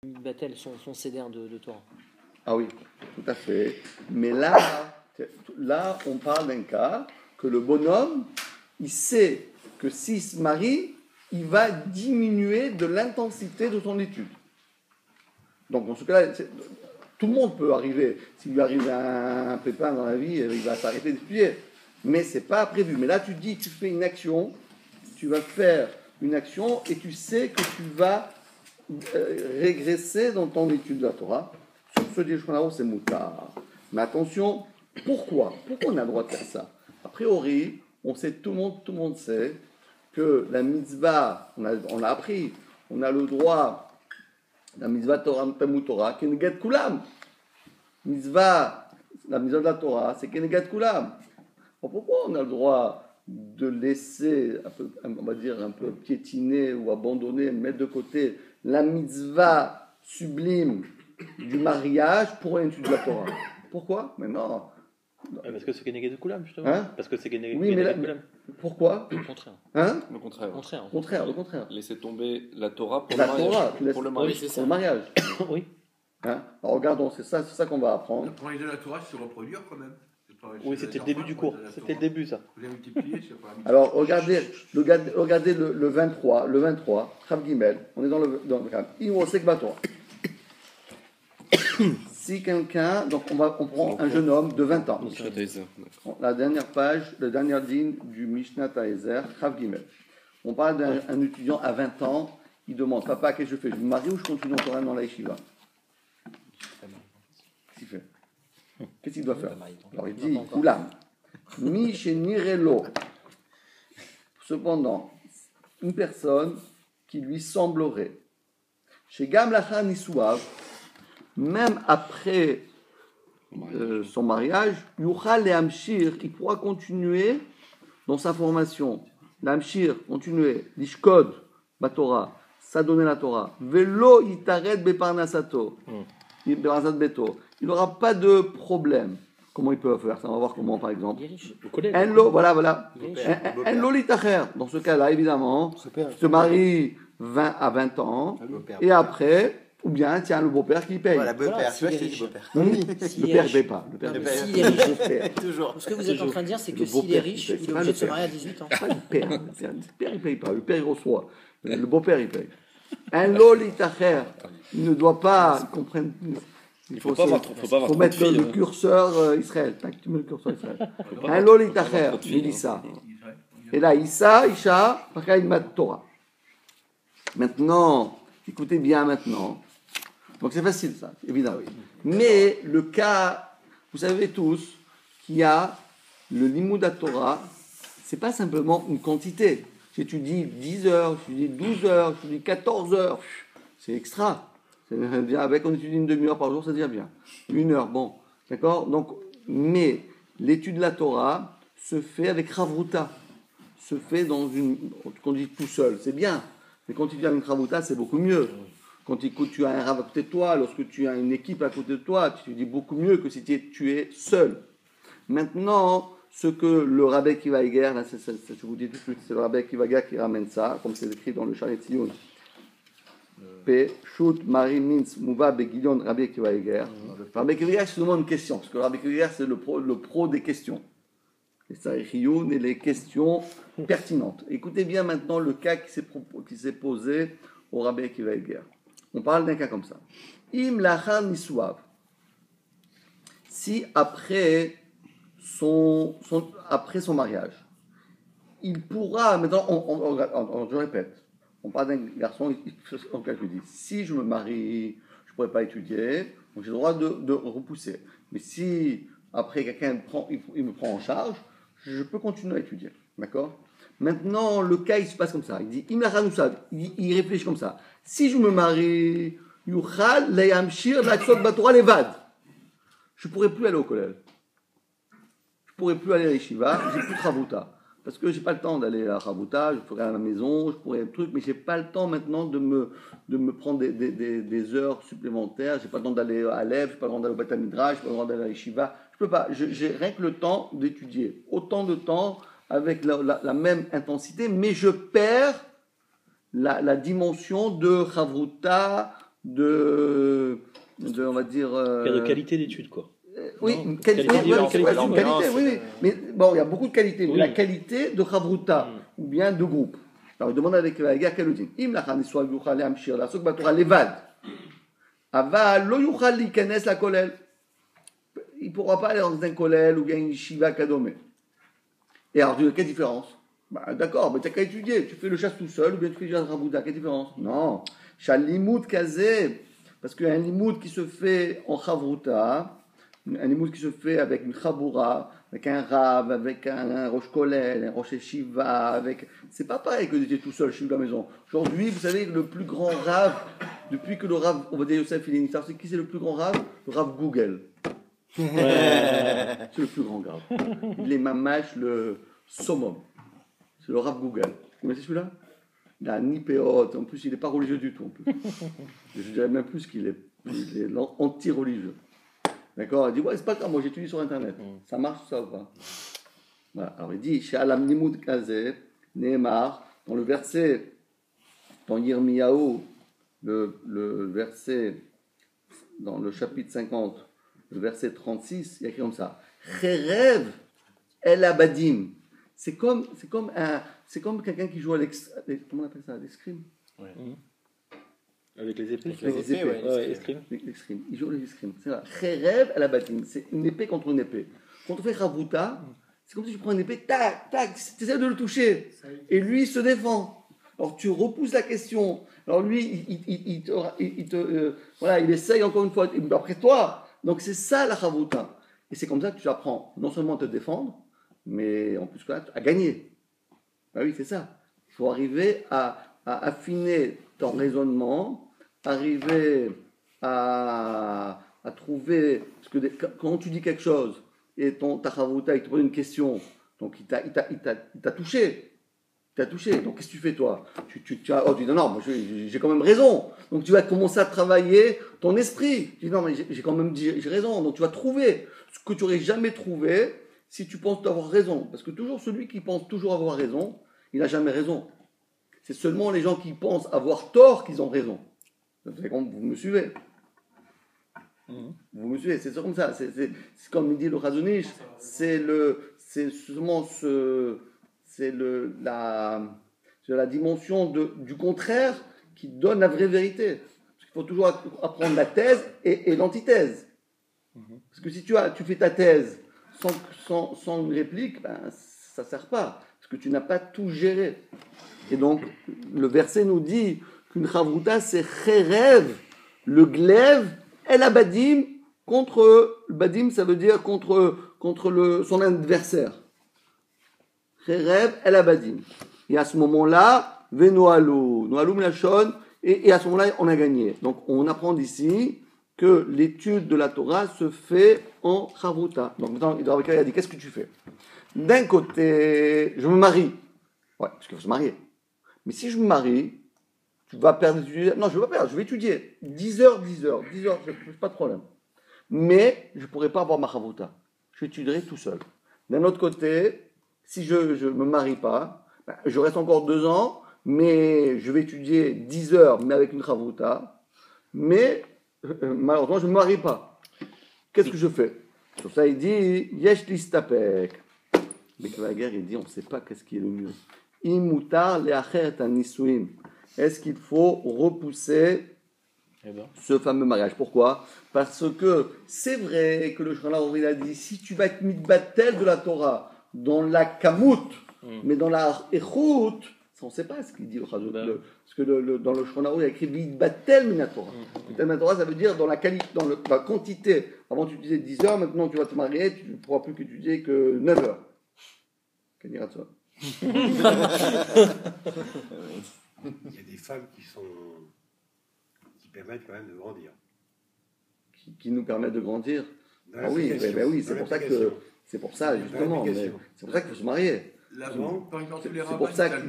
Battel, son cédère de Torah. Ah oui, tout à fait. Mais là, on parle d'un cas que le bonhomme, il sait que s'il se marie, il va diminuer de l'intensité de son étude. Donc, dans ce cas-là, tout le monde peut arriver. S'il lui arrive un pépin dans la vie, il va s'arrêter d'étudier. Mais ce n'est pas prévu. Mais là, tu dis, tu fais une action, tu vas faire une action et tu sais que tu vas régresser dans ton étude de la Torah. Sur ce Yeshua, c'est moutard. Mais attention, pourquoi on a le droit de faire ça? A priori, on sait, tout le monde sait que la mitzvah, on l'a appris, on a le droit, la mitzvah Torah, Talmud Torah, Kenegat Kulam. La mitzvah de la Torah, c'est Kenegat Kulam. Pourquoi on a le droit de laisser, on va dire, un peu piétiner ou abandonner, mettre de côté la mitzvah sublime du mariage pour une étude de la Torah? Pourquoi? Mais non. Parce que c'est Keneged Kulam, justement. Hein? Parce que c'est Keneged Kulam. Pourquoi? Le contraire. Hein? Le contraire. Le contraire. Laisser tomber la Torah pour la le mariage. Torah, pour le mariage. Pour le mariage. Oui. Hein? Alors regardons, c'est ça qu'on va apprendre. Le premier de la Torah, c'est se reproduire quand même. Oui, c'était le début du cours. C'était le début, ça. Vous avez multiplié, je sais pas. Alors regardez le 23, Chav Gimel, on est dans le Imosek Batora. Si quelqu'un, donc on prend un jeune homme de 20 ans, la dernière page, la dernière ligne du Mishnah Taezer, Chav Gimel. On parle d'un étudiant à 20 ans, il demande, papa, qu'est-ce que je fais? Je me marie ou je continue encore dans la yeshiva? Qu'est-ce qu'il fait? Qu'est-ce qu'il doit faire? Alors il dit, Kulam, Mi Shenirelo. Cependant, une personne qui lui semblerait, chez Gam Lachar Nisuav, même après son mariage, Yuchal et Amshir, il pourra continuer dans sa formation. L'Amshir, continuer, l'Ishkod, Batora, s'adonner la Torah. Velo Itaret Beparnasato, Beparnasat Beto. Il n'aura pas de problème. Comment il peut faire ça? On va voir comment, par exemple. Enlo, voilà. Enlo Litacher. Dans ce cas-là, évidemment, se marie à 20 ans, et après. Ou bien, tiens, le beau-père qui paye. Voilà, beau-père, tu vois, je t'ai dit beau-père. Le père ne paye pas. Le père s'il est riche, toujours. Ce que vous êtes en train de dire, c'est que s'il est riche, il est obligé de se marier à 18 ans. Pas le père. Le père, il ne paye pas. Le père, il reçoit. Le beau-père, il paye. Un lolitacher, il ne doit pas comprendre. Il faut mettre le curseur Israël. Tu mets le curseur Israël. Un lolitacher, il dit ça. Et là, Isha, il m'a Torah. Maintenant, écoutez bien maintenant. Donc c'est facile ça, évidemment. Mais le cas, vous savez tous qu'il y a le Limud Torah, c'est pas simplement une quantité. Si tu dis 10 heures, si tu dis 12 heures, si tu dis 14 heures, c'est extra. C'est bien, avec on étudie une demi-heure par jour, c'est déjà bien. 1 heure, bon, d'accord. Donc, mais l'étude de la Torah se fait avec Ravruta, se fait dans une, qu'on dit tout seul, c'est bien. Mais quand tu dis une Ravruta, c'est beaucoup mieux. Quand tu as un Rav à côté de toi, lorsque tu as une équipe à côté de toi, tu dis beaucoup mieux que si tu es seul. Maintenant, ce que le Rabbi Akiva Eger, là, je vous dis tout de suite, c'est le Rabbi Akiva Eger qui ramène ça, comme c'est écrit dans le Sharet Tziyun. P. Shut Mari Mintz Mouva Begilion Rabbi Akiva Eger. Rabbi Akiva Eger se demande une question, parce que Rabbi Akiva Eger, c'est le pro des questions. Et ça, Riyun et les questions pertinentes. Écoutez bien maintenant le cas qui s'est posé au Rabbi Akiva Eger. On parle d'un cas comme ça. Im lachar nisuav. Si après son mariage, il pourra, maintenant, je répète, on parle d'un garçon, je dis, si je me marie, je ne pourrais pas étudier, donc j'ai le droit de repousser. Mais si après quelqu'un il me prend en charge, je peux continuer à étudier. D'accord? Maintenant, le cas, il se passe comme ça. Il dit, Im lachar nisuav. Il réfléchit comme ça. Si je me marie, Yuchal Le'amshir Laksot Batora Levad. Je ne pourrais plus aller au collège. Je ne pourrais plus aller à l'Yeshiva. J'ai plus de Chavouta. Parce que je n'ai pas le temps d'aller à la Chavouta. Je ferai à la maison, je pourrais un truc, mais je n'ai pas le temps maintenant de me prendre des heures supplémentaires. Je n'ai pas le temps d'aller à l'Ev, je n'ai pas le temps d'aller au Beth Midrash, je n'ai pas le temps d'aller à l'Yeshiva. Je ne peux pas. J'ai rien que le temps d'étudier. Autant de temps avec la même intensité, mais je perds la dimension de Chavruta, on va dire... Il y a de qualité d'études, quoi. Oui, Non, qualité, qualité, oui. Mais bon, il y a beaucoup de qualités. Oui. La qualité de Chavruta, ou bien de groupe. Alors, il demande avec la guerre quel dit. Im lachan iswa yuchal lehamshir, la sok batora levad. Aval lo yuchal likenes la kolel. Il ne pourra pas aller dans un kolel ou bien une shiva kadome. Et alors, quelle différence? Bah, d'accord, mais tu n'as qu'à étudier. Tu fais le chasse tout seul ou bien tu fais le chasse Chavruta. Quelle différence? Non. Shal limud kazé. Parce qu'il y a un limud qui se fait en Chavruta. Un limoud qui se fait avec une chaboura, avec un rave, avec un roche kolel, un roche shiva, avec... C'est pas pareil que d'être tout seul chez vous à la maison. Aujourd'hui, vous savez, le plus grand rave, depuis que le rave, on va dire Yosef Filinissar, c'est qui c'est le plus grand rave? Le rave Google. C'est le plus grand rave. Il est mamache le summum. C'est le rave Google. Vous connaissez celui-là? Il a ni péote, en plus il n'est pas religieux du tout. En plus. Je dirais même plus qu'il est anti-religieux. D'accord? Il dit, ouais, c'est pas grave, moi j'étudie sur Internet. Ça marche ça ou pas? Voilà. Alors il dit, chez Alam Nimud Kazeh, Nehemar, dans le verset, dans Yirmiyahu, le verset, dans le chapitre 50, le verset 36, il y a écrit comme ça. Cherev El Abadim. C'est comme quelqu'un qui joue à comment on appelle ça? L'escrime? Ouais. Avec les épées. Avec les épées, ouais, l'escrime. L'escrime. Il joue l'escrime. C'est ça. Cherev El Abadim. C'est une épée contre une épée. Quand on fait Chavruta, c'est comme si tu prends une épée, tac, tac, tu essaies de le toucher. Et lui, il se défend. Alors tu repousses la question. Alors lui, voilà, il essaye encore une fois, après toi. Donc c'est ça la Chavruta. Et c'est comme ça que tu apprends non seulement à te défendre, mais en plus à gagner. Ben oui, c'est ça. Il faut arriver à affiner ton raisonnement, arriver à trouver... Parce que quand tu dis quelque chose, et ta Chavruta, il te pose une question, donc il t'a touché. T'as touché, donc qu'est-ce que tu fais toi? Tu dis non, moi j'ai quand même raison. Donc tu vas commencer à travailler ton esprit. Tu dis non, mais j'ai quand même j'ai raison. Donc tu vas trouver ce que tu n'aurais jamais trouvé si tu penses avoir raison. Parce que toujours celui qui pense toujours avoir raison, il n'a jamais raison. C'est seulement les gens qui pensent avoir tort qu'ils ont raison. Vous me suivez? Vous me suivez? C'est comme ça. C'est comme il dit le Chazon Ish, c'est la dimension du contraire qui donne la vraie vérité. Parce qu'il faut toujours apprendre la thèse et l'antithèse. Parce que si tu fais ta thèse sans une réplique, ben, ça ne sert pas. Parce que tu n'as pas tout géré. Et donc, le verset nous dit qu'une Chavruta, c'est Cherev, le glaive, El Abadim, contre le Badim, ça veut dire contre son adversaire. Cherev El Abadim. Et à ce moment-là, Venoalou, Noalou Mlachon, et à ce moment-là, on a gagné. Donc, on apprend d'ici que l'étude de la Torah se fait en Chavruta. Donc, maintenant, il a dit, qu'est-ce que tu fais? D'un côté, je me marie. Ouais, parce qu'il faut se marier. Mais si je me marie, tu vas perdre d'étudier. Non, je ne vais pas perdre, je vais étudier. 10 heures, pas de problème. Mais je ne pourrai pas avoir ma Chavruta. Je étudierai tout seul. D'un autre côté, si je ne me marie pas, ben, je reste encore 2 ans, mais je vais étudier 10 heures, mais avec une Chavruta. Mais malheureusement, je ne me marie pas. Qu'est-ce que je fais? Sur ça, il dit Yesh listapek. Mais que la guerre, il dit on ne sait pas qu'est-ce qui est le mieux. Imutar leacher tanisuim. Est-ce qu'il faut repousser ce fameux mariage? Pourquoi? Parce que c'est vrai que le Shulchan Aruch a dit si tu vas être mitbatel de la Torah dans la kamut, mais dans la echut, on ne sait pas ce qu'il dit parce que dans le Shulchan Aruch il y a écrit mitbatel min Torah. Mitbatel min Torah, ça veut dire dans la quantité. Avant tu disais 10 heures, maintenant tu vas te marier, tu ne pourras plus qu'étudier que 9 heures. Qu'est-ce que ça? Il y a des femmes qui permettent quand même de grandir. Qui nous permettent de grandir. Ah oui, c'est pour ça justement. C'est pour ça qu'il faut se marier.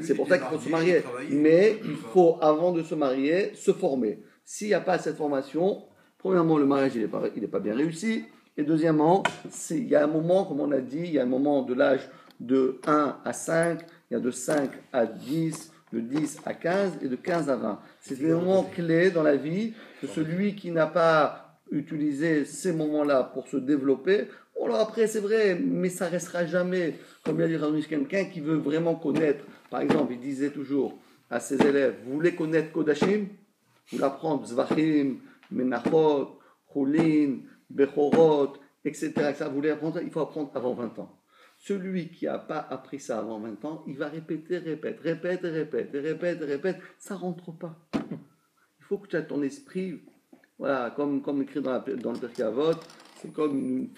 C'est pour ça qu'il faut se marier. Mais il faut, avant de se marier, se former. S'il n'y a pas cette formation, premièrement, le mariage, il n'est pas bien réussi. Et deuxièmement, il y a un moment, comme on a dit, il y a un moment de l'âge de 1 à 5, il y a de 5 à 10, de 10 à 15 et de 15 à 20. C'est des moments clés dans la vie que celui qui n'a pas utilisé ces moments-là pour se développer, bon alors après c'est vrai, mais ça restera jamais, comme il a dit Razonich, quelqu'un qui veut vraiment connaître. Par exemple, il disait toujours à ses élèves, vous voulez connaître Kodashim? Vous l'apprendre, Zvachim, Menachot, Choulin, Bechorot, etc. Vous voulez apprendre ça? Il faut apprendre avant 20 ans. Celui qui n'a pas appris ça avant 20 ans, il va répéter, ça ne rentre pas. Il faut que tu aies ton esprit, voilà, comme écrit dans le Pirkei Avot, c'est comme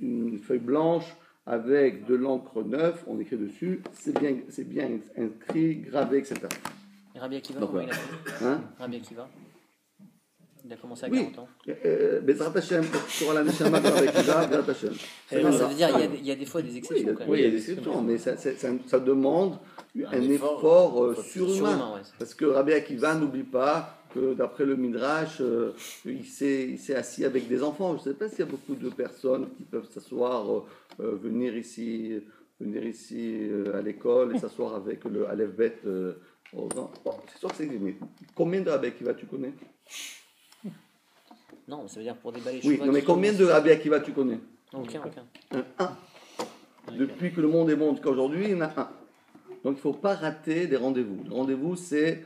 une feuille blanche avec de l'encre neuve, on écrit dessus, c'est bien inscrit, gravé, etc. Et Rabbi Akiva, Donc, comment il a fait Rabbi Akiva, il a commencé à 40 ans. Bezrat Hashem, sur la Neshama de Rabbi Akiva, Bezrat Hashem. Ça veut dire qu'il y a des fois des exceptions. Oui, il y a des exceptions, mais ça demande un effort surhumain. Ouais. Parce que Rabbi Akiva, n'oublie pas que d'après le Midrash, il s'est assis avec des enfants. Je ne sais pas s'il y a beaucoup de personnes qui peuvent s'asseoir, venir ici à l'école et s'asseoir avec le Aleph Bet. C'est sûr que c'est mais combien de Rabbi Akiva tu connais? Non, ça veut dire pour déballer. Oui, non, mais combien de Rabbi Akiva tu connais? Aucun. Un. Depuis que le monde est bon jusqu'à aujourd'hui, il y en a un. Donc il ne faut pas rater des rendez-vous. Le rendez-vous, c'est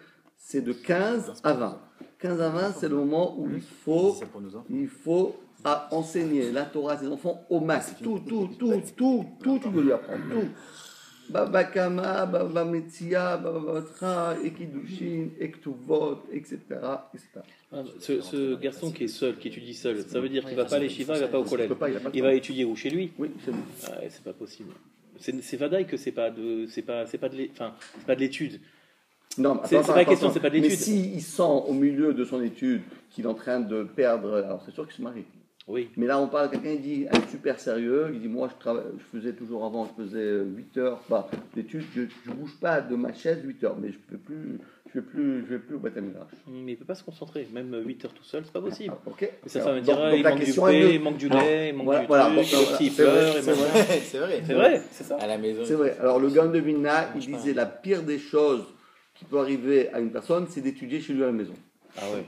de 15 à 20. 15 à 20, c'est le moment où il faut enseigner la Torah à ses enfants au max. Tout, tu veux lui apprendre. Tout. Baba Kama, Baba Metzia, Baba Batra, Ekidushin, Ektuvot, etc. Ce garçon qui est seul, qui étudie seul, ça veut dire qu'il ne va pas à l'échiva, il ne va pas au collège. Il va étudier où? Chez lui? Oui, chez lui. C'est pas possible. C'est vadaï que c'est pas de l'étude. Non, c'est pas la question, c'est pas de l'étude. Mais s'il sent au milieu de son étude qu'il est en train de perdre, alors c'est sûr qu'il se marie. Oui. Mais là, on parle de quelqu'un, il dit, un super sérieux, il dit, moi, je faisais toujours avant, je faisais 8 heures d'études, je ne bouge pas de ma chaise 8 heures, mais je vais plus au Beth Midrash. Mais il ne peut pas se concentrer, même 8 heures tout seul, c'est pas possible. Okay. Et sa femme me dira, il manque du pain, il manque du lait, il manque du truc, le petit pleure. C'est vrai, c'est ça. À la maison. C'est vrai. Alors, le Gaon de Vilna, il disait, la pire des choses qui peut arriver à une personne, c'est d'étudier chez lui à la maison. Ah ouais.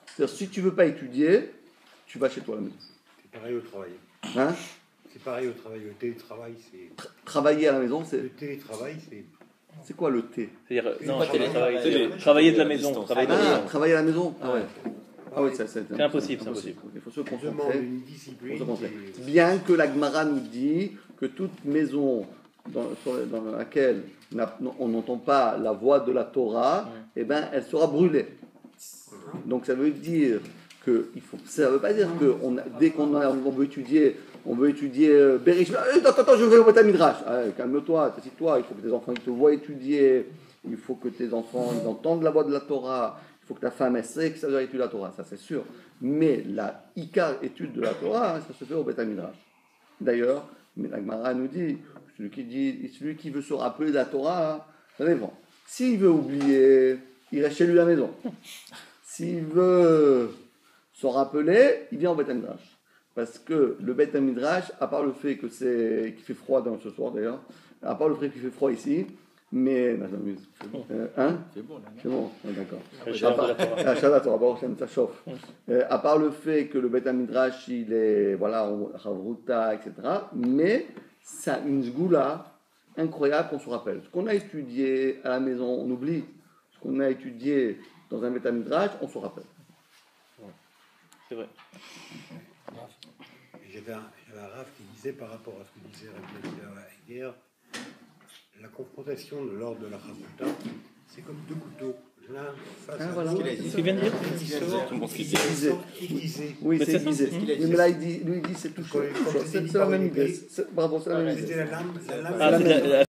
C'est-à-dire, si tu ne veux pas étudier, tu vas chez toi à la maison. C'est pareil au travail. Hein? C'est pareil au travail. Le télétravail, c'est... Travailler à la maison, c'est... Le télétravail, c'est... C'est quoi le thé? C'est-à-dire, non, travailler de la maison. Travailler à la maison? Ah ouais. Ah oui, c'est impossible, c'est impossible. Il faut se concentrer. Demande une discipline. Bien que la Gemara nous dit que toute maison dans laquelle on n'entend pas la voix de la Torah, eh ben, elle sera brûlée. Donc ça veut dire que ça ne veut pas dire que dès qu'on veut étudier Berish, attends, je vais au Beth Midrash. Calme-toi, assis-toi, il faut que tes enfants te voient étudier, il faut que tes enfants ils entendent la voix de la Torah, il faut que ta femme elle sait que ça doit étudier la Torah, ça c'est sûr. Mais la Ikar étude de la Torah, ça se fait au Beth Midrash. D'ailleurs, la Gemara nous dit, celui qui veut se rappeler de la Torah, ça dépend. S'il veut oublier, il reste chez lui à la maison. S'il veut se rappeler, il vient au Beth Midrash. Parce que le Beth Midrash, à part le fait qu'il fait froid ce soir d'ailleurs, à part le fait qu'il fait froid ici, mais... Non, je m'amuse. C'est bon, là. C'est bon, ça chauffe. À part le fait que le Beth Midrash, il est, voilà, Havruta, etc. Mais ça a une sgoula incroyable qu'on se rappelle. Ce qu'on a étudié à la maison, on oublie. Ce qu'on a étudié dans un Beth Midrash, on se rappelle. C'est vrai. J'avais un Rav qui disait par rapport à ce que disait Rabbi hier, la confrontation de l'ordre de la Chavruta, c'est comme deux couteaux. L'un face à l'autre. C'est ce qu'il vient de dire. Aiguisé. Oui, c'est aiguisé. Mais là, lui, il dit c'est touché. C'est la même idée. Bravo, c'est la même idée. C'était la lame.